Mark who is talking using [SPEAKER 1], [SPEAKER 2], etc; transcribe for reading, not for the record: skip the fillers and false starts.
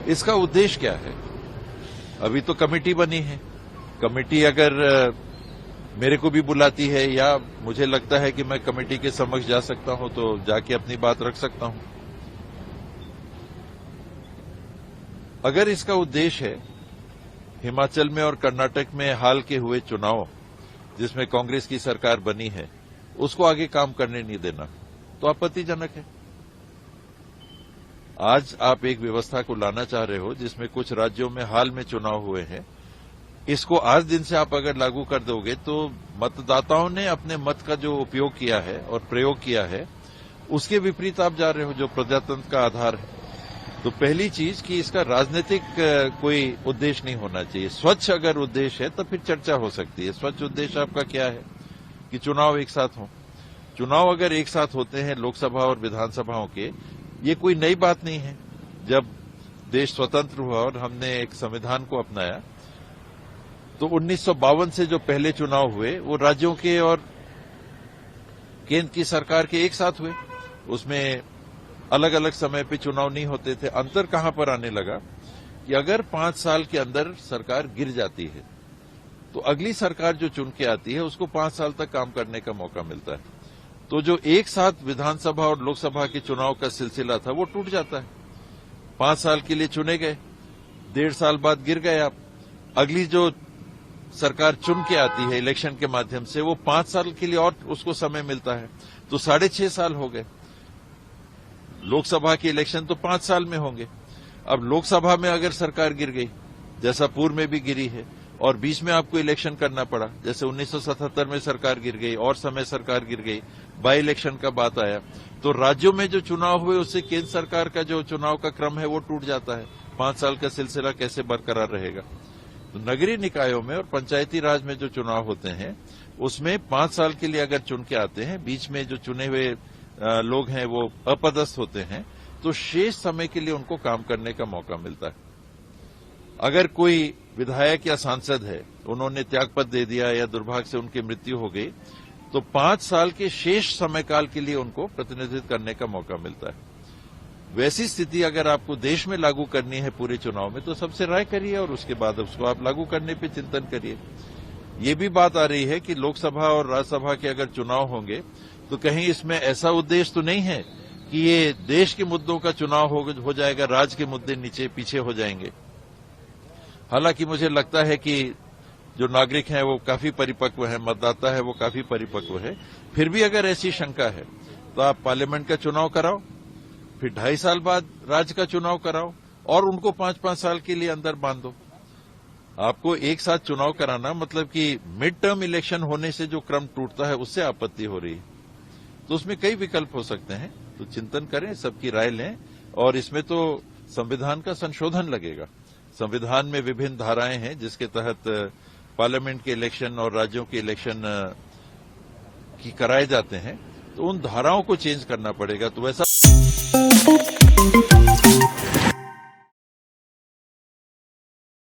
[SPEAKER 1] इसका उद्देश्य क्या है? अभी तो कमेटी बनी है। कमेटी अगर मेरे को भी बुलाती है या मुझे लगता है कि मैं कमेटी के समक्ष जा सकता हूं तो जाके अपनी बात रख सकता हूं। अगर इसका उद्देश्य है हिमाचल में और कर्नाटक में हाल के हुए चुनाव जिसमें कांग्रेस की सरकार बनी है उसको आगे काम करने नहीं देना, तो आपत्तिजनक है। आज आप एक व्यवस्था को लाना चाह रहे हो जिसमें कुछ राज्यों में हाल में चुनाव हुए हैं, इसको आज दिन से आप अगर लागू कर दोगे तो मतदाताओं ने अपने मत का जो उपयोग किया है और प्रयोग किया है उसके विपरीत आप जा रहे हो, जो प्रजातंत्र का आधार है। तो पहली चीज कि इसका राजनीतिक कोई उद्देश्य नहीं होना चाहिए। स्वच्छ अगर उद्देश्य है तो फिर चर्चा हो सकती है। स्वच्छ उद्देश्य आपका क्या है कि चुनाव एक साथ हो। चुनाव अगर एक साथ होते हैं लोकसभा और विधानसभाओं के, ये कोई नई बात नहीं है। जब देश स्वतंत्र हुआ और हमने एक संविधान को अपनाया तो 1952 से जो पहले चुनाव हुए वो राज्यों के और केंद्र की सरकार के एक साथ हुए। उसमें अलग अलग समय पे चुनाव नहीं होते थे। अंतर कहां पर आने लगा कि अगर 5 साल के अंदर सरकार गिर जाती है तो अगली सरकार जो चुन के आती है उसको 5 साल तक काम करने का मौका मिलता है। तो जो एक साथ विधानसभा और लोकसभा के चुनाव का सिलसिला था वो टूट जाता है। 5 साल के लिए चुने गए, 1.5 साल बाद गिर गए आप। अगली जो सरकार चुन के आती है इलेक्शन के माध्यम से वो 5 साल के लिए और उसको समय मिलता है, तो 6.5 साल हो गए। लोकसभा के इलेक्शन तो 5 साल में होंगे। अब लोकसभा में अगर सरकार गिर गई, जैसा पूर्व में भी गिरी है, और बीच में आपको इलेक्शन करना पड़ा, जैसे 1977 में सरकार गिर गई और समय सरकार गिर गई, बाई इलेक्शन का बात आया, तो राज्यों में जो चुनाव हुए उससे केंद्र सरकार का जो चुनाव का क्रम है वो टूट जाता है। 5 साल का सिलसिला कैसे बरकरार रहेगा? तो नगरीय निकायों में और पंचायती राज में जो चुनाव होते हैं उसमें 5 साल के लिए अगर चुन के आते हैं, बीच में जो चुने हुए लोग हैं वो अपदस्थ होते हैं, तो शेष समय के लिए उनको काम करने का मौका मिलता है। अगर कोई विधायक या सांसद है, उन्होंने त्यागपत्र दे दिया या दुर्भाग्य से उनकी मृत्यु हो गई, तो 5 साल के शेष समय काल के लिए उनको प्रतिनिधित्व करने का मौका मिलता है। वैसी स्थिति अगर आपको देश में लागू करनी है पूरे चुनाव में तो सबसे राय करिए और उसके बाद उसको आप लागू करने पे चिंतन करिए। ये भी बात आ रही है कि लोकसभा और राज्यसभा के अगर चुनाव होंगे तो कहीं इसमें ऐसा उद्देश्य तो नहीं है कि ये देश के मुद्दों का चुनाव हो जाएगा, राज्य के मुद्दे नीचे पीछे हो जाएंगे। हालांकि मुझे लगता है कि जो नागरिक हैं वो काफी परिपक्व है, मतदाता है वो काफी परिपक्व है। फिर भी अगर ऐसी शंका है तो आप पार्लियामेंट का चुनाव कराओ, फिर 2.5 साल बाद राज्य का चुनाव कराओ और उनको 5-5 साल के लिए अंदर बांध दो। आपको एक साथ चुनाव कराना मतलब कि मिड टर्म इलेक्शन होने से जो क्रम टूटता है उससे आपत्ति हो रही है। तो उसमें कई विकल्प हो सकते हैं, तो चिंतन करें, सबकी राय लें। और इसमें तो संविधान का संशोधन लगेगा। संविधान में विभिन्न धाराएं हैं जिसके तहत पार्लियामेंट के इलेक्शन और राज्यों के इलेक्शन की कराए जाते हैं, तो उन धाराओं को चेंज करना पड़ेगा। तो वैसा